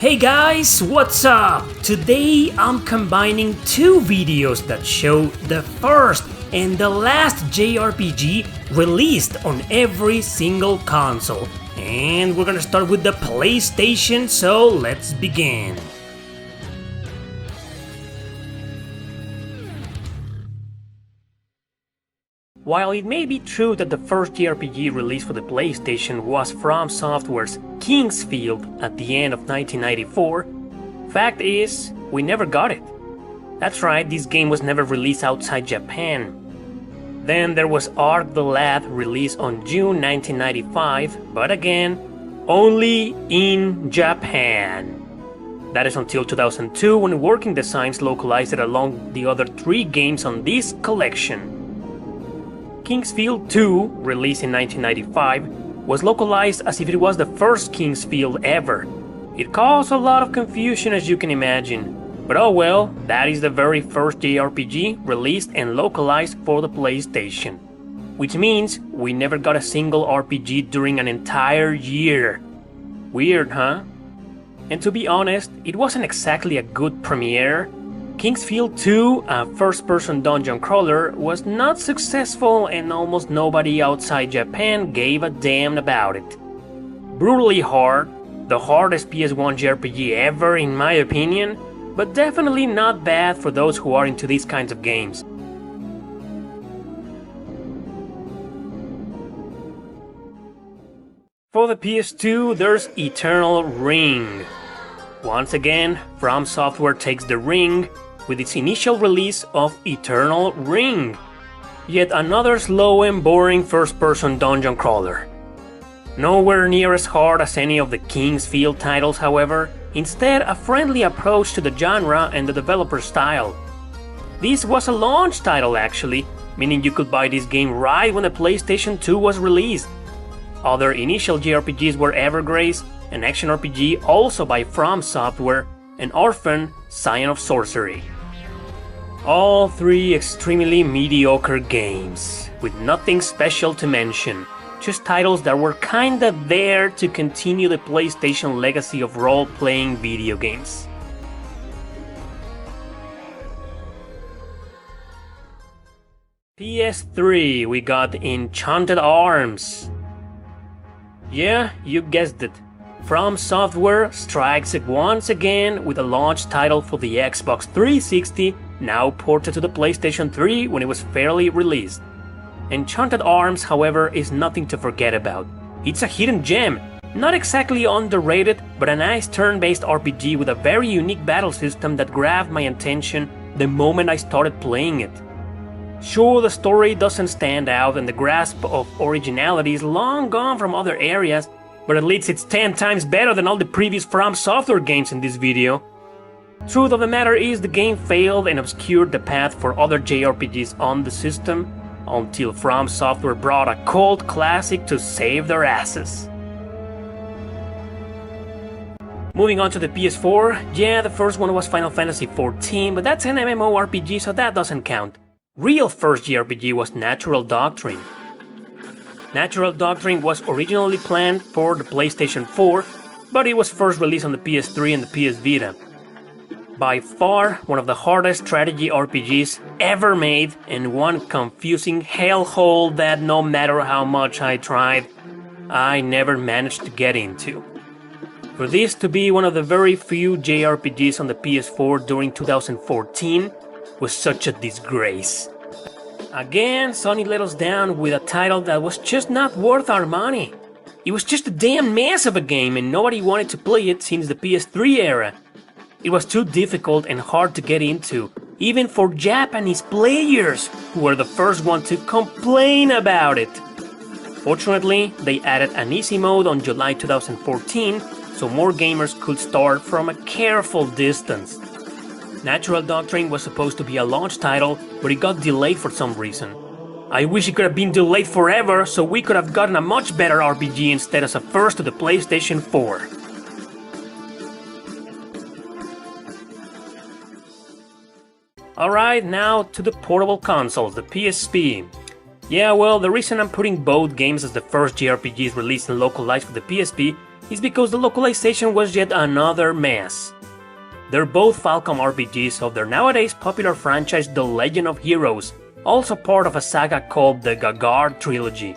Hey guys, what's up? Today I'm combining two videos that show the first and the last JRPG released on every single console. And we're gonna start with the PlayStation, so let's begin. While it may be true that the first JRPG released for the PlayStation was from Software's Kingsfield at the end of 1994, fact is, we never got it. That's right, this game was never released outside Japan. Then there was Art the Lad released on June 1995, but again, only in Japan. That is until 2002 when Working Designs localized it along the other three games on this collection. Kingsfield 2, released in 1995, was localized as if it was the first Kingsfield ever. It caused a lot of confusion as you can imagine, but oh well, that is the very first JRPG released and localized for the PlayStation. Which means we never got a single RPG during an entire year. Weird, huh? And to be honest, it wasn't exactly a good premiere. Kingsfield 2, a first-person dungeon crawler, was not successful and almost nobody outside Japan gave a damn about it. Brutally hard, the hardest PS1 JRPG ever in my opinion, but definitely not bad for those who are into these kinds of games. For the PS2, there's Eternal Ring. Once again, From Software takes the Ring with its initial release of Eternal Ring. Yet another slow and boring first-person dungeon crawler. Nowhere near as hard as any of the Kingsfield titles, however, instead a friendly approach to the genre and the developer's style. This was a launch title actually, meaning you could buy this game right when the PlayStation 2 was released. Other initial JRPGs were Evergrace, an action RPG also by From Software, and Orphan, Scion of Sorcery. All three extremely mediocre games, with nothing special to mention, just titles that were kinda there to continue the PlayStation legacy of role-playing video games. PS3, we got Enchanted Arms. Yeah, you guessed it. From Software strikes once again with a launch title for the Xbox 360, now ported to the PlayStation 3 when it was fairly released. Enchanted Arms, however, is nothing to forget about. It's a hidden gem, not exactly underrated, but a nice turn-based RPG with a very unique battle system that grabbed my attention the moment I started playing it. Sure, the story doesn't stand out and the grasp of originality is long gone from other areas, but at least it's 10 times better than all the previous From Software games in this video. Truth of the matter is the game failed and obscured the path for other JRPGs on the system, until From Software brought a cult classic to save their asses. Moving on to the PS4, yeah, the first one was Final Fantasy XIV, but that's an MMORPG, so that doesn't count. Real first JRPG was Natural Doctrine. Natural Doctrine was originally planned for the PlayStation 4, but it was first released on the PS3 and the PS Vita. By far, one of the hardest strategy RPGs ever made, and one confusing hellhole that no matter how much I tried, I never managed to get into. For this to be one of the very few JRPGs on the PS4 during 2014 was such a disgrace. Again, Sony let us down with a title that was just not worth our money. It was just a damn mess of a game and nobody wanted to play it since the PS3 era. It was too difficult and hard to get into, even for Japanese players, who were the first one to complain about it. Fortunately, they added an easy mode on July 2014, so more gamers could start from a careful distance. Natural Doctrine was supposed to be a launch title, but it got delayed for some reason. I wish it could have been delayed forever, so we could have gotten a much better RPG instead as a first to the PlayStation 4. Alright, now to the portable consoles, the PSP. Yeah, well, the reason I'm putting both games as the first JRPGs released and localized for the PSP is because the localization was yet another mess. They're both Falcom RPGs of their nowadays popular franchise The Legend of Heroes, also part of a saga called the Gagard Trilogy.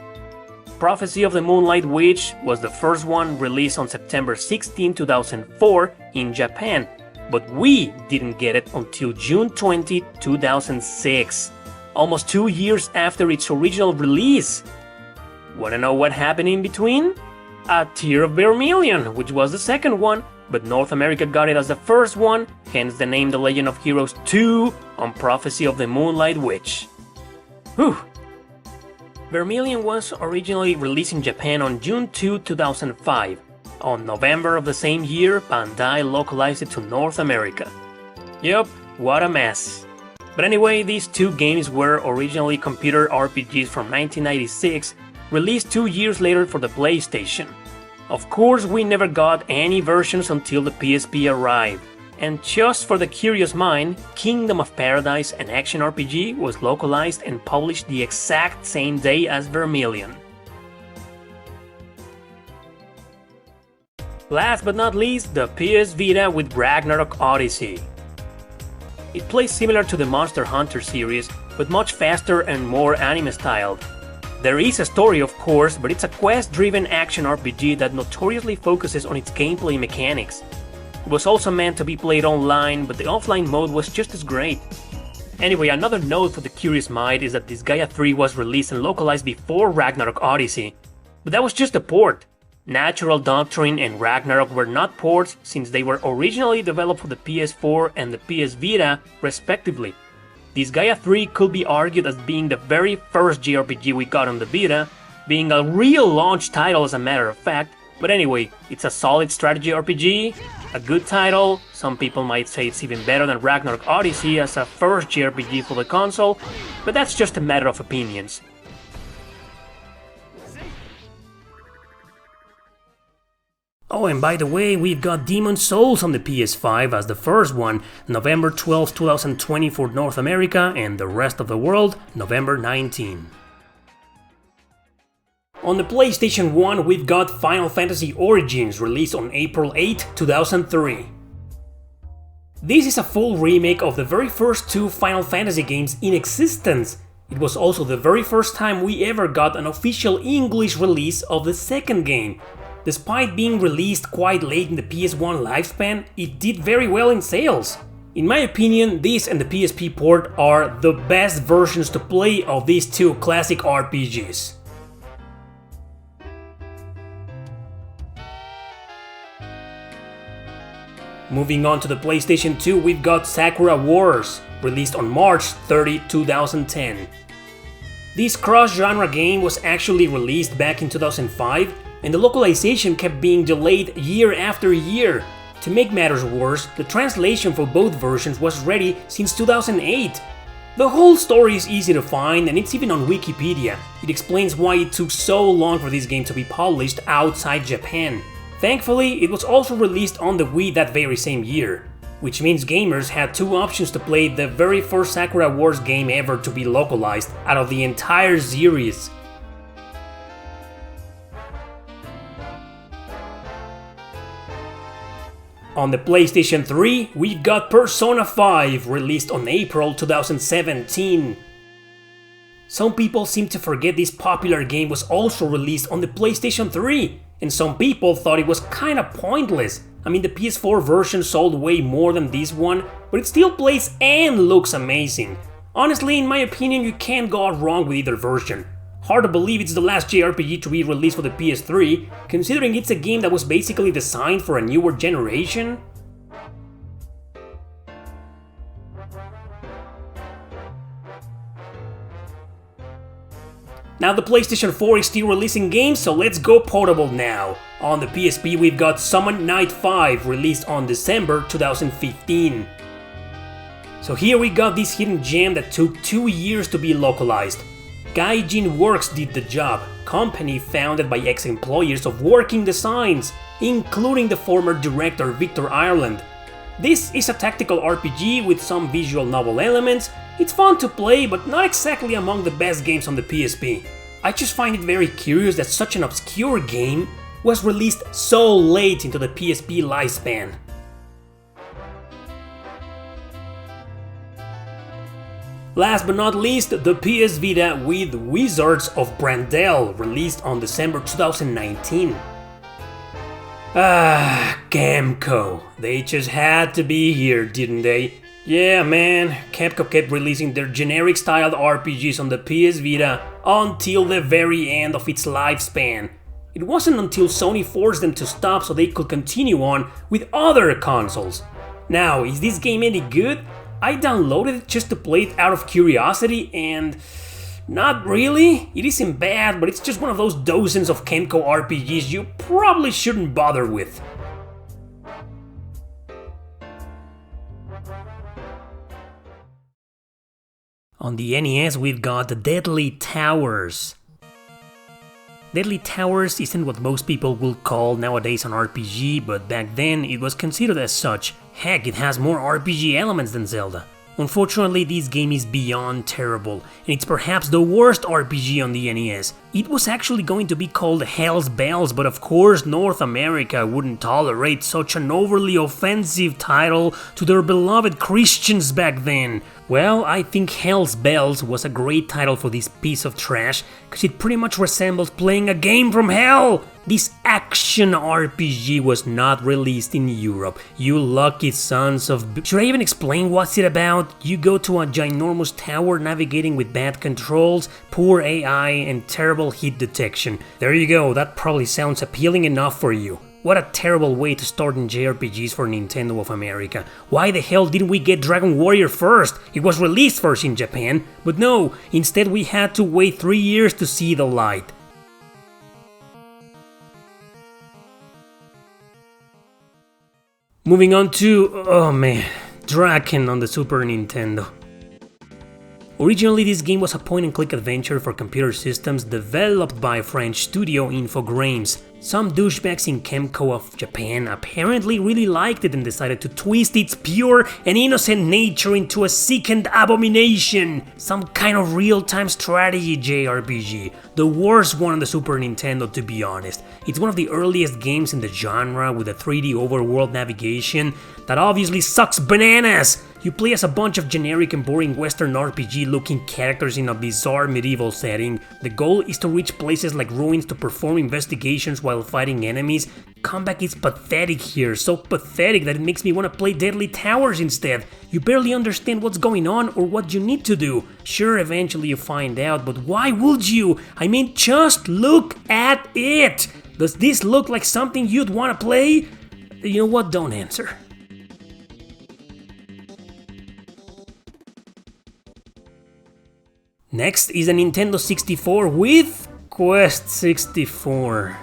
Prophecy of the Moonlight Witch was the first one, released on September 16, 2004 in Japan, but we didn't get it until June 20, 2006, almost 2 years after its original release. Wanna know what happened in between? A Tear of Vermilion, which was the second one, but North America got it as the first one, hence the name The Legend of Heroes 2 on Prophecy of the Moonlight Witch. Whew. Vermilion was originally released in Japan on June 2, 2005. On November of the same year, Bandai localized it to North America. Yup, what a mess. But anyway, these two games were originally computer RPGs from 1996, released 2 years later for the PlayStation. Of course, we never got any versions until the PSP arrived. And just for the curious mind, Kingdom of Paradise, an action RPG, was localized and published the exact same day as Vermilion. Last but not least, the PS Vita with Ragnarok Odyssey. It plays similar to the Monster Hunter series, but much faster and more anime-styled. There is a story, of course, but it's a quest-driven action RPG that notoriously focuses on its gameplay mechanics. It was also meant to be played online, but the offline mode was just as great. Anyway, another note for the curious mind is that Disgaea 3 was released and localized before Ragnarok Odyssey, but that was just a port. Natural Doctrine and Ragnarok were not ports since they were originally developed for the PS4 and the PS Vita, respectively. Disgaea 3 could be argued as being the very first JRPG we got on the Vita, being a real launch title as a matter of fact, but anyway, it's a solid strategy RPG, a good title. Some people might say it's even better than Ragnarok Odyssey as a first JRPG for the console, but that's just a matter of opinions. Oh, and by the way, we've got Demon's Souls on the PS5 as the first one, November 12, 2020 for North America, and the rest of the world, November 19. On the PlayStation 1, we've got Final Fantasy Origins, released on April 8, 2003. This is a full remake of the very first two Final Fantasy games in existence. It was also the very first time we ever got an official English release of the second game. Despite being released quite late in the PS1 lifespan, it did very well in sales. In my opinion, this and the PSP port are the best versions to play of these two classic RPGs. Moving on to the PlayStation 2, we've got Sakura Wars, released on March 30, 2010. This cross-genre game was actually released back in 2005, and the localization kept being delayed year after year. To make matters worse, the translation for both versions was ready since 2008. The whole story is easy to find, and it's even on Wikipedia. It explains why it took so long for this game to be published outside Japan. Thankfully, it was also released on the Wii that very same year, which means gamers had two options to play the very first Sakura Wars game ever to be localized out of the entire series. On the PlayStation 3, we've got Persona 5, released on April 2017. Some people seem to forget this popular game was also released on the PlayStation 3, and some people thought it was kinda pointless. I mean, the PS4 version sold way more than this one, but it still plays and looks amazing. Honestly, in my opinion, you can't go wrong with either version. Hard to believe it's the last JRPG to be released for the PS3, considering it's a game that was basically designed for a newer generation. Now the PlayStation 4 is still releasing games, so let's go portable now. On the PSP we've got Summon Night 5, released on December 2015. So here we got this hidden gem that took 2 years to be localized. Gaijin Works did the job, company founded by ex-employees of Working Designs, including the former director Victor Ireland. This is a tactical RPG with some visual novel elements. It's fun to play, but not exactly among the best games on the PSP. I just find it very curious that such an obscure game was released so late into the PSP lifespan. Last but not least, the PS Vita with Wizards of Brandel, released on December 2019. Gamco. They just had to be here, didn't they? Yeah, man, Capcom kept releasing their generic-styled RPGs on the PS Vita until the very end of its lifespan. It wasn't until Sony forced them to stop so they could continue on with other consoles. Now, is this game any good? I downloaded it just to play it out of curiosity and... not really. It isn't bad, but it's just one of those dozens of Capcom RPGs you probably shouldn't bother with. On the NES we've got the Deadly Towers. Deadly Towers isn't what most people will call nowadays an RPG, but back then it was considered as such. Heck, it has more RPG elements than Zelda. Unfortunately, this game is beyond terrible, and it's perhaps the worst RPG on the NES. It was actually going to be called Hell's Bells, but of course North America wouldn't tolerate such an overly offensive title to their beloved Christians back then. Well, I think Hell's Bells was a great title for this piece of trash, because it pretty much resembles playing a game from hell! This action RPG was not released in Europe, you lucky sons of Should I even explain what's it about? You go to a ginormous tower navigating with bad controls, poor AI, and terrible hit detection. There you go, that probably sounds appealing enough for you. What a terrible way to start in JRPGs for Nintendo of America. Why the hell didn't we get Dragon Warrior first? It was released first in Japan, but no, instead we had to wait 3 years to see the light. Moving on to, oh man, Draken on the Super Nintendo. Originally, this game was a point-and-click adventure for computer systems developed by French studio Infogrames. Some douchebags in Kemco of Japan apparently really liked it and decided to twist its pure and innocent nature into a sickened abomination. Some kind of real-time strategy JRPG. The worst one on the Super Nintendo, to be honest. It's one of the earliest games in the genre with a 3D overworld navigation that obviously sucks bananas. You play as a bunch of generic and boring Western RPG looking characters in a bizarre medieval setting. The goal is to reach places like ruins to perform investigations while fighting enemies. Combat is pathetic here, so pathetic that it makes me want to play Deadly Towers instead. You barely understand what's going on or what you need to do. Sure, eventually you find out, but why would you? I mean, just look at it! Does this look like something you'd want to play? You know what, don't answer. Next is a Nintendo 64 with Quest 64.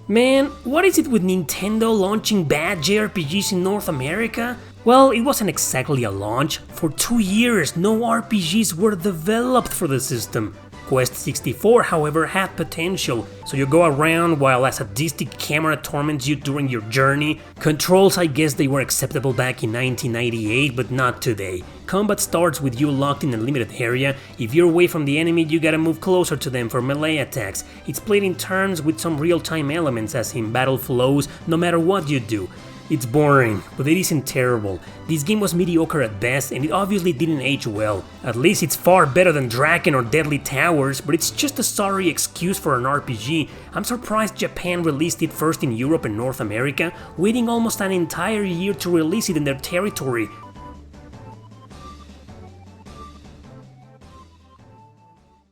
Man, what is it with Nintendo launching bad JRPGs in North America? Well, it wasn't exactly a launch. For 2 years, no RPGs were developed for the system. Quest 64, however, had potential, so you go around while a sadistic camera torments you during your journey. Controls, I guess they were acceptable back in 1998, but not today. Combat starts with you locked in a limited area. If you're away from the enemy, you gotta move closer to them for melee attacks. It's played in turns with some real-time elements as in battle flows, no matter what you do. It's boring, but it isn't terrible. This game was mediocre at best and it obviously didn't age well. At least it's far better than Draken or Deadly Towers, but it's just a sorry excuse for an RPG. I'm surprised Japan released it first in Europe and North America, waiting almost an entire year to release it in their territory.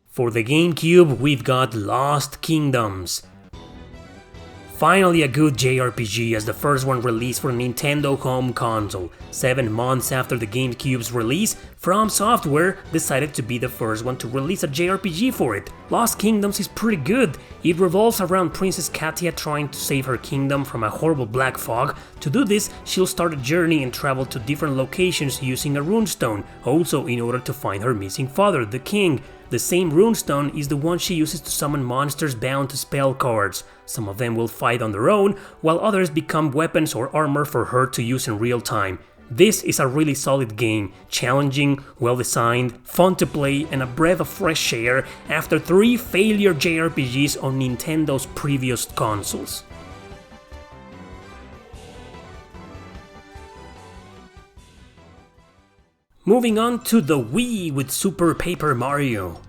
For the GameCube, we've got Lost Kingdoms. Finally a good JRPG as the first one released for Nintendo home console. 7 months after the GameCube's release, From Software decided to be the first one to release a JRPG for it. Lost Kingdoms is pretty good. It revolves around Princess Katia trying to save her kingdom from a horrible black fog. To do this, she'll start a journey and travel to different locations using a runestone, also in order to find her missing father, the king. The same runestone is the one she uses to summon monsters bound to spell cards. Some of them will fight on their own, while others become weapons or armor for her to use in real time. This is a really solid game, challenging, well-designed, fun to play, and a breath of fresh air after 3 failure JRPGs on Nintendo's previous consoles. Moving on to the Wii with Super Paper Mario.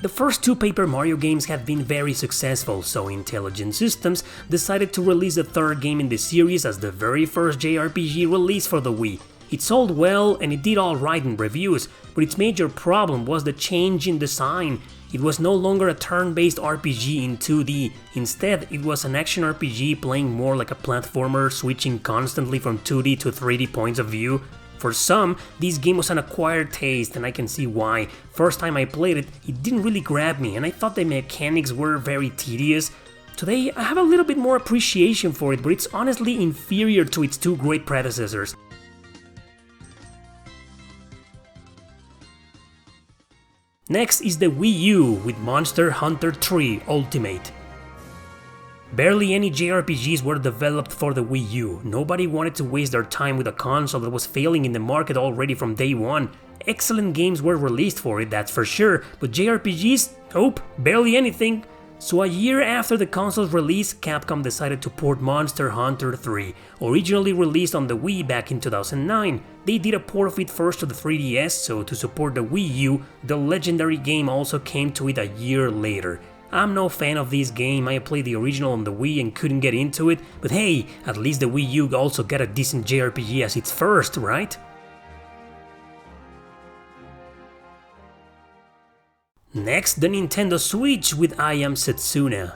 The first 2 Paper Mario games have been very successful, so Intelligent Systems decided to release the 3rd game in the series as the very first JRPG release for the Wii. It sold well and it did alright in reviews, but its major problem was the change in design. It was no longer a turn-based RPG in 2D, instead it was an action RPG playing more like a platformer, switching constantly from 2D to 3D points of view. For some, this game was an acquired taste, and I can see why. First time I played it, it didn't really grab me, and I thought the mechanics were very tedious. Today, I have a little bit more appreciation for it, but it's honestly inferior to its 2 great predecessors. Next is the Wii U with Monster Hunter 3 Ultimate. Barely any JRPGs were developed for the Wii U. Nobody wanted to waste their time with a console that was failing in the market already from day one. Excellent games were released for it, that's for sure, but JRPGs? Nope, barely anything. So a year after the console's release, Capcom decided to port Monster Hunter 3. Originally released on the Wii back in 2009, they did a port of it first to the 3DS, so to support the Wii U, the legendary game also came to it a year later. I'm no fan of this game, I played the original on the Wii and couldn't get into it, but hey, at least the Wii U also got a decent JRPG as its first, right? Next, the Nintendo Switch with I Am Setsuna.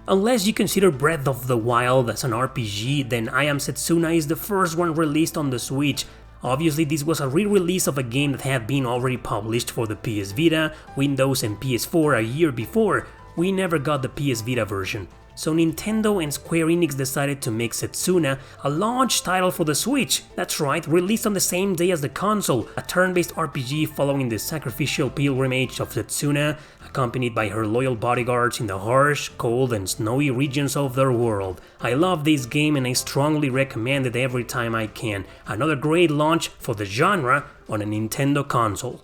Unless you consider Breath of the Wild as an RPG, then I Am Setsuna is the first one released on the Switch. Obviously, this was a re-release of a game that had been already published for the PS Vita, Windows and PS4 a year before. We never got the PS Vita version. So Nintendo and Square Enix decided to make Setsuna a launch title for the Switch. That's right, released on the same day as the console, a turn-based RPG following the sacrificial pilgrimage of Setsuna, accompanied by her loyal bodyguards in the harsh, cold and snowy regions of their world. I love this game and I strongly recommend it every time I can. Another great launch for the genre on a Nintendo console.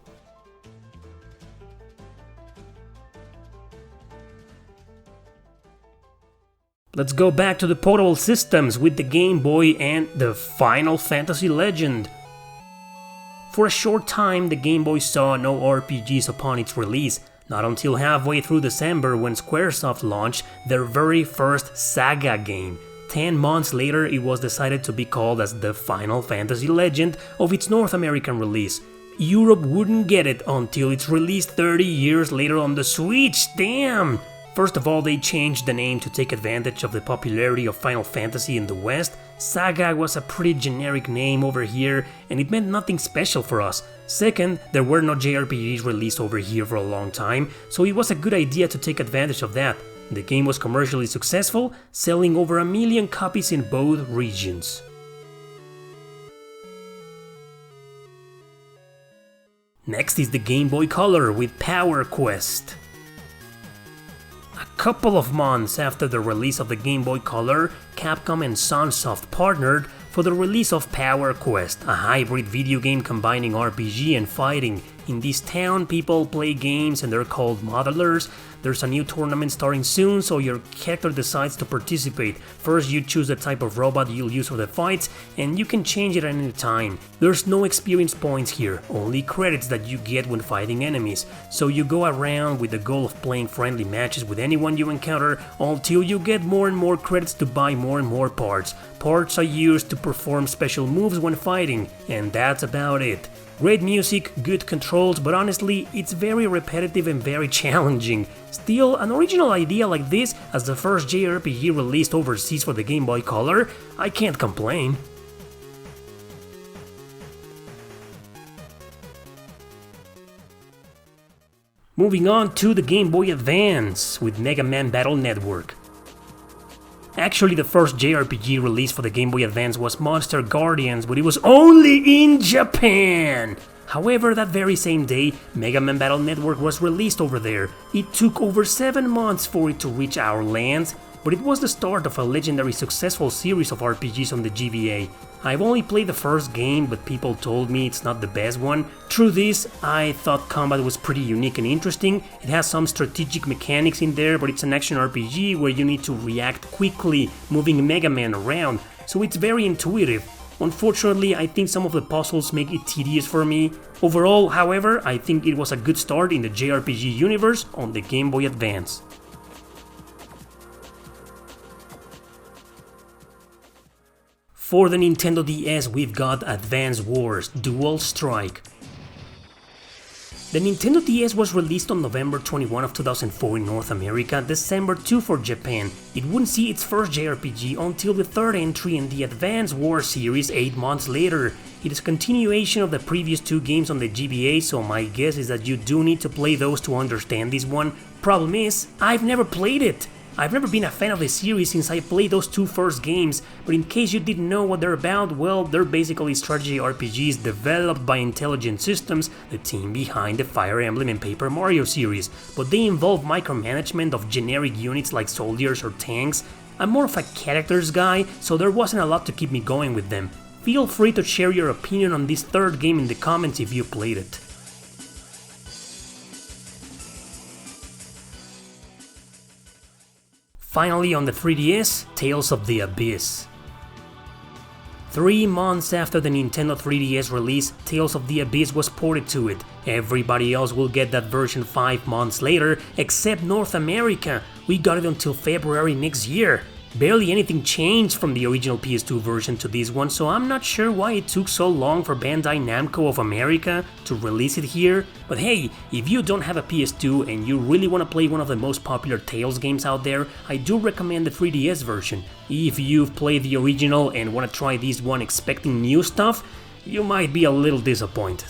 Let's go back to the portable systems with the Game Boy and the Final Fantasy Legend. For a short time, the Game Boy saw no RPGs upon its release, not until halfway through December when Squaresoft launched their very first Saga game. 10 months later, it was decided to be called as the Final Fantasy Legend of its North American release. Europe wouldn't get it until its release 30 years later on the Switch, damn! First of all, they changed the name to take advantage of the popularity of Final Fantasy in the West. Saga was a pretty generic name over here, and it meant nothing special for us. Second, there were no JRPGs released over here for a long time, so it was a good idea to take advantage of that. The game was commercially successful, selling over 1 million copies in both regions. Next is the Game Boy Color with Power Quest. A couple of months after the release of the Game Boy Color, Capcom and Sunsoft partnered for the release of Power Quest, a hybrid video game combining RPG and fighting. In this town, people play games and they're called modelers. There's a new tournament starting soon, so your character decides to participate. First, you choose the type of robot you'll use for the fights, and you can change it at any time. There's no experience points here, only credits that you get when fighting enemies. So you go around with the goal of playing friendly matches with anyone you encounter until you get more and more credits to buy more and more parts. Parts are used to perform special moves when fighting, and that's about it. Great music, good controls, but honestly, it's very repetitive and very challenging. Still, an original idea like this, as the first JRPG released overseas for the Game Boy Color, I can't complain. Moving on to the Game Boy Advance with Mega Man Battle Network. Actually, the first JRPG released for the Game Boy Advance was Monster Guardians, but it was only in Japan! However, that very same day, Mega Man Battle Network was released over there. It took over 7 months for it to reach our lands, but it was the start of a legendary successful series of RPGs on the GBA. I've only played the first game, but people told me it's not the best one. Through this, I thought combat was pretty unique and interesting. It has some strategic mechanics in there, but it's an action RPG where you need to react quickly, moving Mega Man around, so it's very intuitive. Unfortunately, I think some of the puzzles make it tedious for me. Overall, however, I think it was a good start in the JRPG universe on the Game Boy Advance. For the Nintendo DS, we've got Advance Wars Dual Strike. The Nintendo DS was released on November 21 of 2004 in North America, December 2 for Japan. It wouldn't see its first JRPG until the third entry in the Advance Wars series 8 months later. It is a continuation of the previous 2 games on the GBA, so my guess is that you do need to play those to understand this one. Problem is, I've never played it! I've never been a fan of the series since I played those 2 first games, but in case you didn't know what they're about, well, they're basically strategy RPGs developed by Intelligent Systems, the team behind the Fire Emblem and Paper Mario series, but they involve micromanagement of generic units like soldiers or tanks. I'm more of a characters guy, so there wasn't a lot to keep me going with them. Feel free to share your opinion on this third game in the comments if you played it. Finally, on the 3DS, Tales of the Abyss. 3 months after the Nintendo 3DS release, Tales of the Abyss was ported to it. Everybody else will get that version 5 months later, except North America. We got it until February next year. Barely anything changed from the original PS2 version to this one, so I'm not sure why it took so long for Bandai Namco of America to release it here. But hey, if you don't have a PS2 and you really want to play one of the most popular Tales games out there, I do recommend the 3DS version. If you've played the original and want to try this one expecting new stuff, you might be a little disappointed.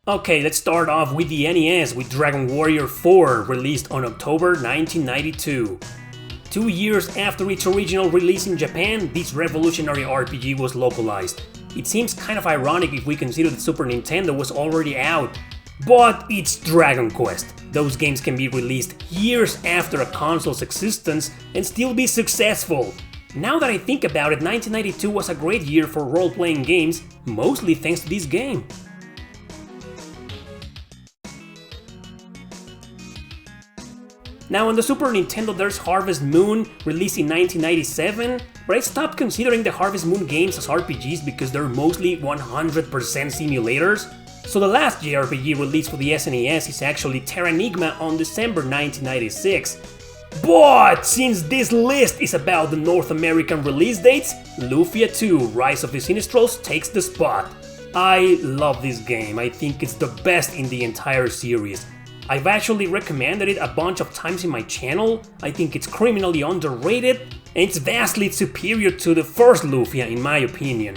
Okay, let's start off with the NES with Dragon Warrior 4, released on October 1992. 2 years after its original release in Japan, this revolutionary RPG was localized. It seems kind of ironic if we consider that Super Nintendo was already out. But it's Dragon Quest. Those games can be released years after a console's existence and still be successful. Now that I think about it, 1992 was a great year for role-playing games, mostly thanks to this game. Now on the Super Nintendo there's Harvest Moon, released in 1997, but I stopped considering the Harvest Moon games as RPGs because they're mostly 100% simulators. So the last JRPG released for the SNES is actually Terranigma on December 1996. But since this list is about the North American release dates, Lufia 2 Rise of the Sinistrals takes the spot. I love this game, I think it's the best in the entire series. I've actually recommended it a bunch of times in my channel. I think it's criminally underrated, and it's vastly superior to the first Lufia in my opinion.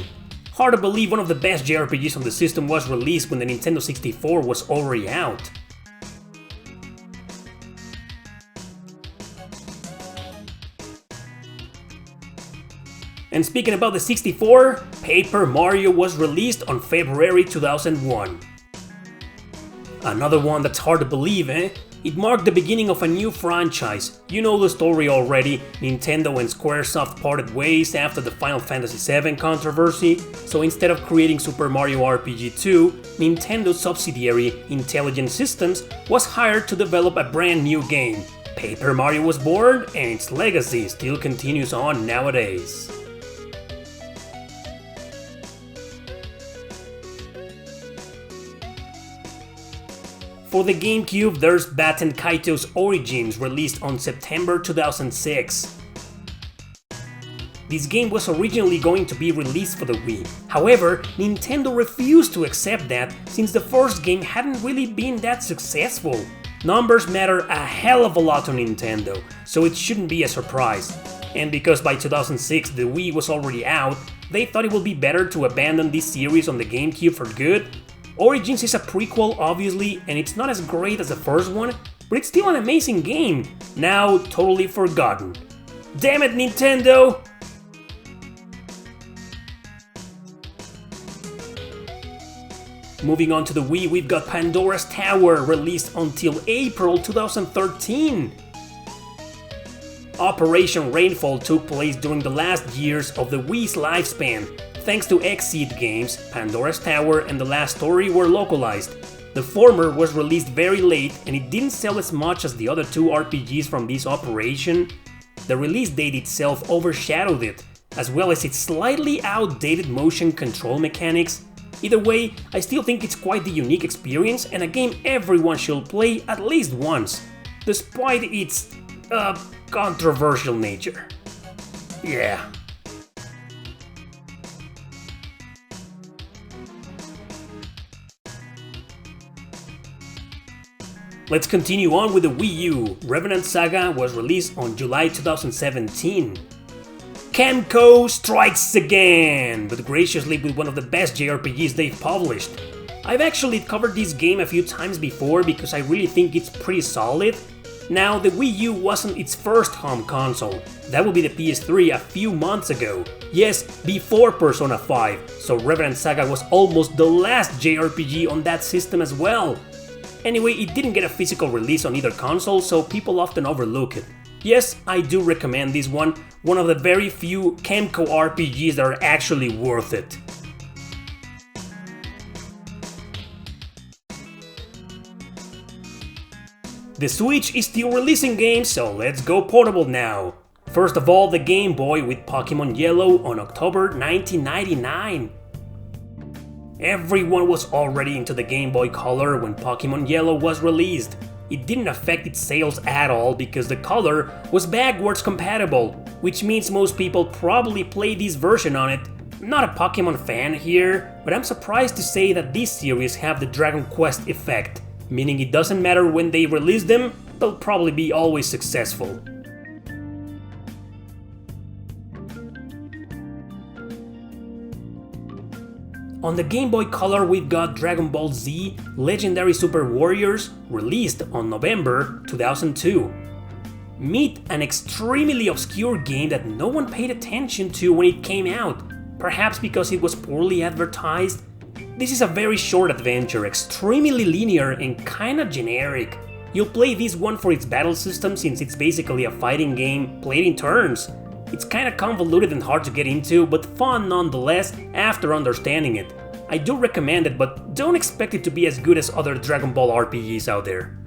Hard to believe one of the best JRPGs on the system was released when the Nintendo 64 was already out. And speaking about the 64, Paper Mario was released on February 2001. Another one that's hard to believe, eh? It marked the beginning of a new franchise. You know the story already, Nintendo and Squaresoft parted ways after the Final Fantasy VII controversy, so instead of creating Super Mario RPG 2, Nintendo's subsidiary, Intelligent Systems, was hired to develop a brand new game. Paper Mario was born, and its legacy still continues on nowadays. For the GameCube, there's Baten Kaiito's Origins, released on September 2006. This game was originally going to be released for the Wii. However, Nintendo refused to accept that since the first game hadn't really been that successful. Numbers matter a hell of a lot to Nintendo, so it shouldn't be a surprise. And because by 2006 the Wii was already out, they thought it would be better to abandon this series on the GameCube for good. Origins is a prequel, obviously, and it's not as great as the first one, but it's still an amazing game, now totally forgotten. Damn it, Nintendo! moving on to the Wii, we've got Pandora's Tower, released until April 2013. Operation Rainfall took place during the last years of the Wii's lifespan. Thanks to Exceed games, Pandora's Tower and The Last Story were localized. The former was released very late and it didn't sell as much as the other two RPGs from this operation. The release date itself overshadowed it, as well as its slightly outdated motion control mechanics. Either way, I still think it's quite the unique experience and a game everyone should play at least once, despite its controversial nature. Yeah. Let's continue on with the Wii U. Revenant Saga was released on July 2017. Kemco strikes again, but graciously with one of the best JRPGs they've published. I've actually covered this game a few times before because I really think it's pretty solid. Now, the Wii U wasn't its first home console. That would be the PS3 a few months ago. Yes, before Persona 5, so Revenant Saga was almost the last JRPG on that system as well. Anyway, it didn't get a physical release on either console, so people often overlook it. Yes, I do recommend this one of the very few Kemco RPGs that are actually worth it. The Switch is still releasing games, so let's go portable now. First of all, the Game Boy with Pokémon Yellow on October 1999. Everyone was already into the Game Boy Color when Pokémon Yellow was released. It didn't affect its sales at all because the color was backwards compatible, which means most people probably play this version on it. I'm not a Pokémon fan here, but I'm surprised to say that these series have the Dragon Quest effect, meaning it doesn't matter when they release them, they'll probably be always successful. On the Game Boy Color we've got Dragon Ball Z Legendary Super Warriors, released on November 2002. Meet an extremely obscure game that no one paid attention to when it came out, perhaps because it was poorly advertised. This is a very short adventure, extremely linear and kinda generic. You'll play this one for its battle system since it's basically a fighting game played in turns. It's kinda convoluted and hard to get into, but fun nonetheless after understanding it. I do recommend it, but don't expect it to be as good as other Dragon Ball RPGs out there.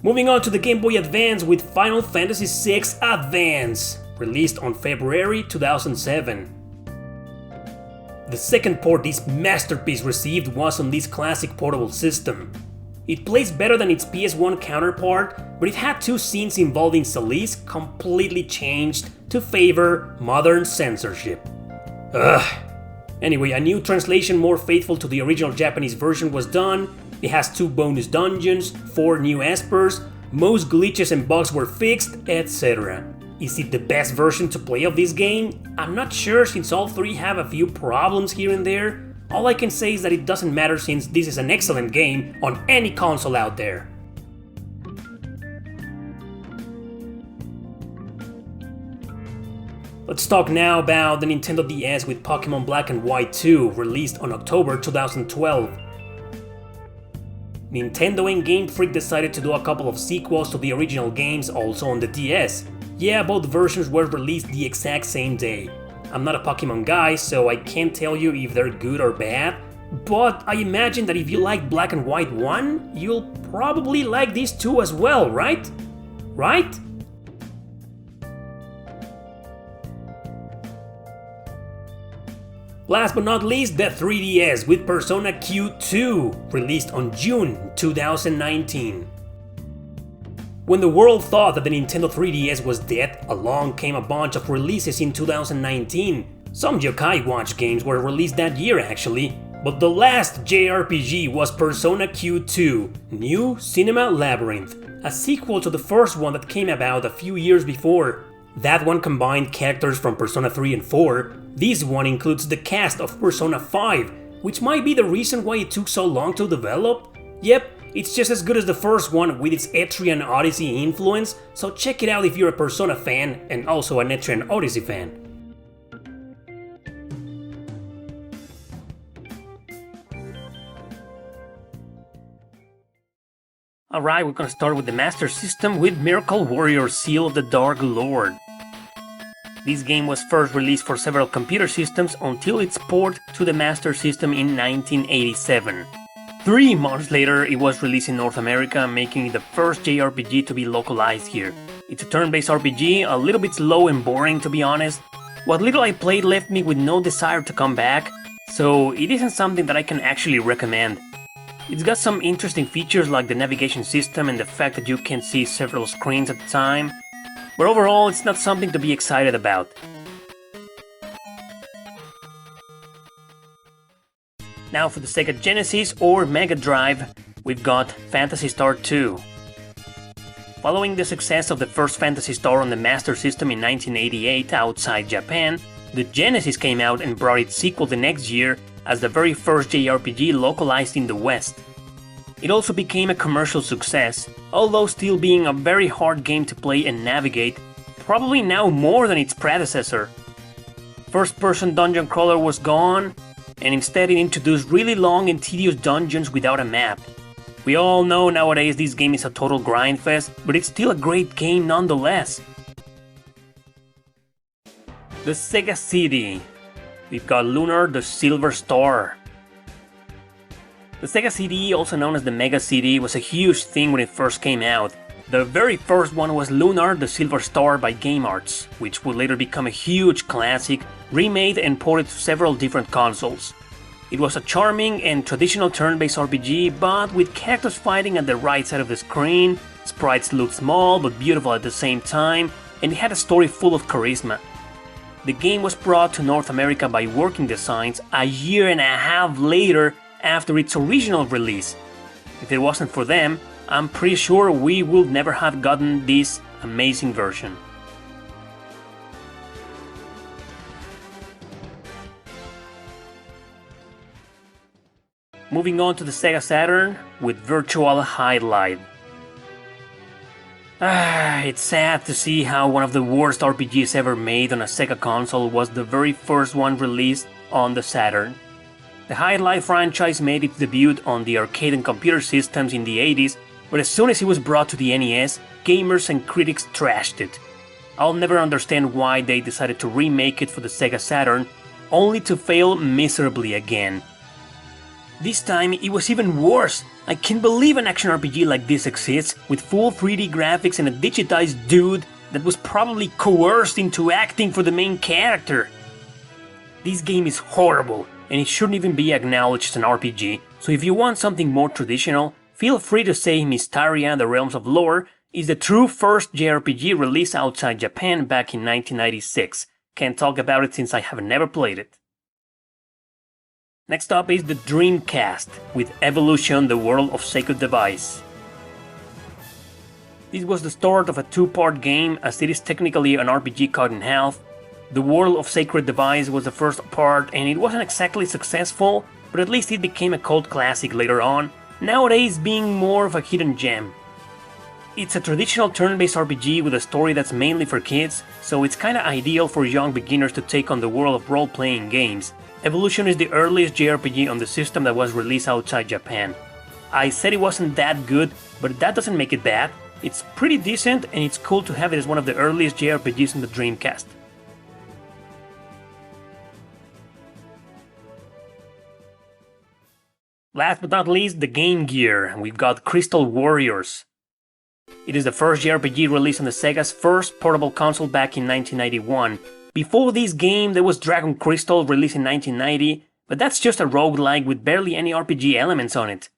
Moving on to the Game Boy Advance with Final Fantasy VI Advance, released on February 2007. The second port this masterpiece received was on this classic portable system. It plays better than its PS1 counterpart, but it had two scenes involving Celise completely changed to favor modern censorship. Ugh. Anyway, a new translation more faithful to the original Japanese version was done. It has 2 bonus dungeons, 4 new espers, most glitches and bugs were fixed, etc. Is it the best version to play of this game? I'm not sure since all 3 have a few problems here and there. All I can say is that it doesn't matter since this is an excellent game on any console out there. Let's talk now about the Nintendo DS with Pokémon Black and White 2, released on October 2012. Nintendo and Game Freak decided to do a couple of sequels to the original games also on the DS. Yeah, both versions were released the exact same day. I'm not a Pokémon guy, so I can't tell you if they're good or bad, but I imagine that if you like Black and White 1, you'll probably like these 2 as well, right? Right? Last but not least, the 3DS with Persona Q2, released on June 2019. When the world thought that the Nintendo 3DS was dead, along came a bunch of releases in 2019. Some Yokai Watch games were released that year actually, but the last JRPG was Persona Q2, New Cinema Labyrinth, a sequel to the first one that came about a few years before. That one combined characters from Persona 3 and 4. This one includes the cast of Persona 5, which might be the reason why it took so long to develop. Yep, It's just as good as the first one with its Etrian Odyssey influence, so check it out if you're a Persona fan and also an Etrian Odyssey fan. Alright, we're gonna start with the Master System with Miracle Warrior Seal of the Dark Lord. This game was first released for several computer systems until its port to the Master System in 1987. 3 months later, it was released in North America, making it the first JRPG to be localized here. It's a turn-based RPG, a little bit slow and boring to be honest. What little I played left me with no desire to come back, so it isn't something that I can actually recommend. It's got some interesting features like the navigation system and the fact that you can see several screens at a time, but overall it's not something to be excited about. Now for the Sega Genesis or Mega Drive, we've got Phantasy Star 2. Following the success of the first Phantasy Star on the Master System in 1988 outside Japan, the Genesis came out and brought its sequel the next year as the very first JRPG localized in the West. It also became a commercial success, although still being a very hard game to play and navigate, probably now more than its predecessor. First-person dungeon crawler was gone, and instead it introduced really long and tedious dungeons without a map. We all know nowadays this game is a total grindfest, but it's still a great game nonetheless. The Sega CD. We've got Lunar the Silver Star. The Sega CD, also known as the Mega CD, was a huge thing when it first came out. The very first one was Lunar the Silver Star by Game Arts, which would later become a huge classic, remade and ported to several different consoles. It was a charming and traditional turn-based RPG, but with characters fighting at the right side of the screen, sprites looked small but beautiful at the same time, and it had a story full of charisma. The game was brought to North America by Working Designs a year and a half later after its original release. If it wasn't for them, I'm pretty sure we would never have gotten this amazing version. Moving on to the Sega Saturn with Virtual Highlight. It's sad to see how one of the worst RPGs ever made on a Sega console was the very first one released on the Saturn. The Highlight franchise made its debut on the arcade and computer systems in the 80s, but as soon as it was brought to the NES, gamers and critics trashed it. I'll never understand why they decided to remake it for the Sega Saturn, only to fail miserably again. This time it was even worse. I can't believe an action RPG like this exists, with full 3D graphics and a digitized dude that was probably coerced into acting for the main character. This game is horrible, and it shouldn't even be acknowledged as an RPG, so if you want something more traditional, feel free to say Mystaria: The Realms of Lore is the true first JRPG released outside Japan back in 1996. Can't talk about it since I have never played it. Next up is the Dreamcast, with Evolution: The World of Sacred Device. This was the start of a two-part game, as it is technically an RPG cut in half. The World of Sacred Device was the first part, and it wasn't exactly successful, but at least it became a cult classic later on, nowadays being more of a hidden gem. It's a traditional turn-based RPG with a story that's mainly for kids, so it's kinda ideal for young beginners to take on the world of role-playing games. Evolution is the earliest JRPG on the system that was released outside Japan. I said it wasn't that good, but that doesn't make it bad. It's pretty decent, and it's cool to have it as one of the earliest JRPGs on the Dreamcast. Last but not least, the Game Gear. We've got Crystal Warriors. It is the first JRPG released on the Sega's first portable console back in 1991. Before this game, there was Dragon Crystal, released in 1990, but that's just a roguelike with barely any RPG elements on it.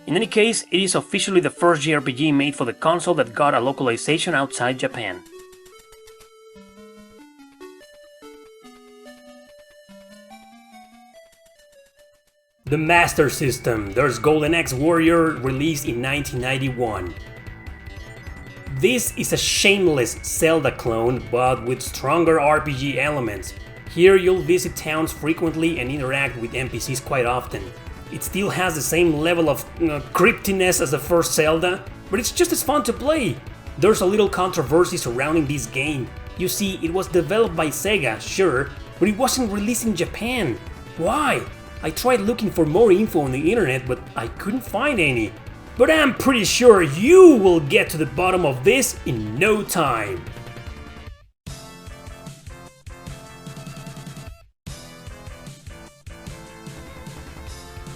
In any case, it is officially the first JRPG made for the console that got a localization outside Japan. The Master System. There's Golden Axe Warrior, released in 1991. This is a shameless Zelda clone, but with stronger RPG elements. Here you'll visit towns frequently and interact with NPCs quite often. It still has the same level of cryptiness as the first Zelda, but it's just as fun to play. There's a little controversy surrounding this game. You see, it was developed by Sega, sure, but it wasn't released in Japan. Why? I tried looking for more info on the internet, but I couldn't find any. But I'm pretty sure you will get to the bottom of this in no time.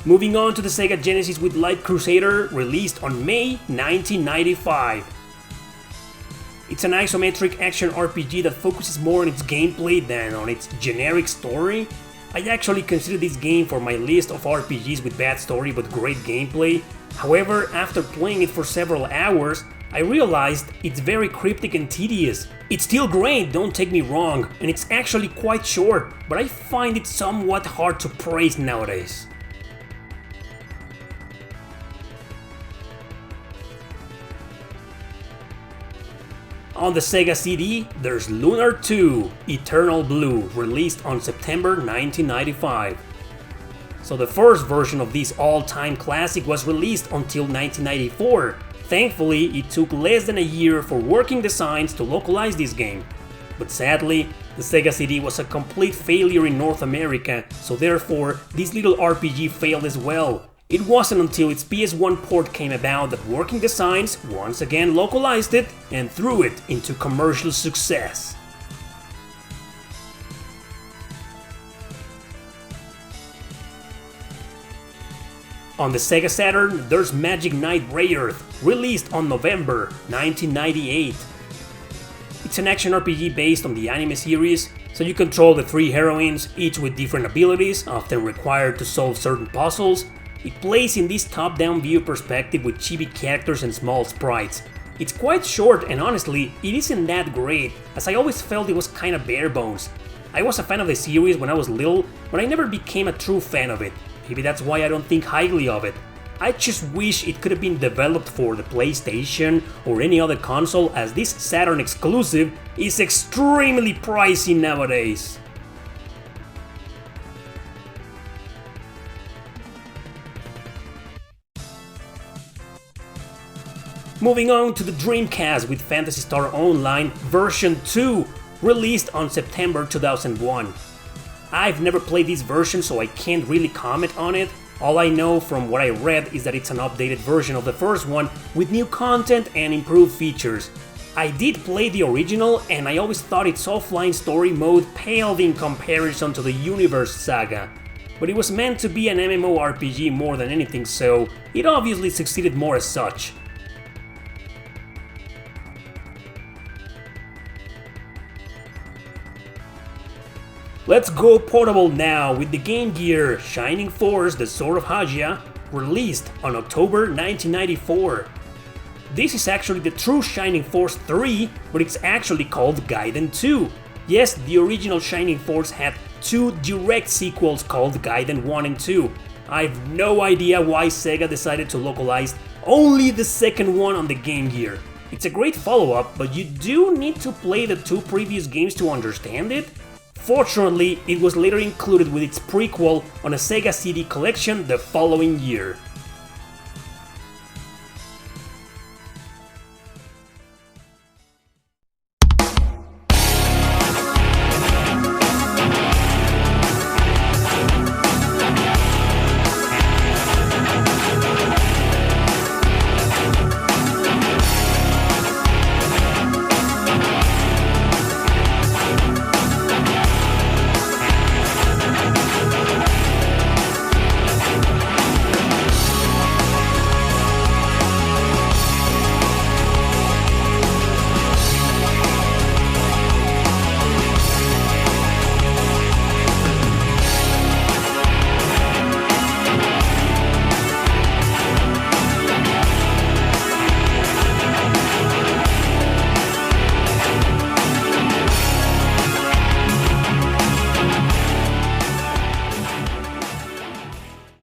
Moving on to the Sega Genesis with Light Crusader, released on May 1995. It's an isometric action RPG that focuses more on its gameplay than on its generic story. I actually consider this game for my list of RPGs with bad story but great gameplay. However, after playing it for several hours, I realized it's very cryptic and tedious. It's still great, don't take me wrong, and it's actually quite short, but I find it somewhat hard to praise nowadays. On the Sega CD, there's Lunar 2, Eternal Blue, released on September 1995. So the first version of this all-time classic was released until 1994. Thankfully, it took less than a year for working designs to localize this game. But sadly, the Sega CD was a complete failure in North America, so therefore, this little RPG failed as well. It wasn't until its PS1 port came about that Working Designs once again localized it and threw it into commercial success. On the Sega Saturn, there's Magic Knight Rayearth, released on November 1998. It's an action RPG based on the anime series, so you control the three heroines, each with different abilities, often required to solve certain puzzles. It plays in this top-down view perspective with chibi characters and small sprites. It's quite short and honestly, it isn't that great, as I always felt it was kinda bare bones. I was a fan of the series when I was little, but I never became a true fan of it. Maybe that's why I don't think highly of it. I just wish it could have been developed for the PlayStation or any other console, as this Saturn exclusive is extremely pricey nowadays. Moving on to the Dreamcast with Phantasy Star Online version 2, released on September 2001. I've never played this version, so I can't really comment on it. All I know from what I read is that it's an updated version of the first one with new content and improved features. I did play the original, and I always thought its offline story mode paled in comparison to the Universe saga. But it was meant to be an MMORPG more than anything, so it obviously succeeded more as such. Let's go portable now with the Game Gear Shining Force The Sword of Hagia, released on October 1994. This is actually the true Shining Force 3, but it's actually called Gaiden 2. Yes, the original Shining Force had two direct sequels called Gaiden 1 and 2. I've no idea why Sega decided to localize only the second one on the Game Gear. It's a great follow-up, but you do need to play the two previous games to understand it. Fortunately, it was later included with its prequel on a Sega CD collection the following year.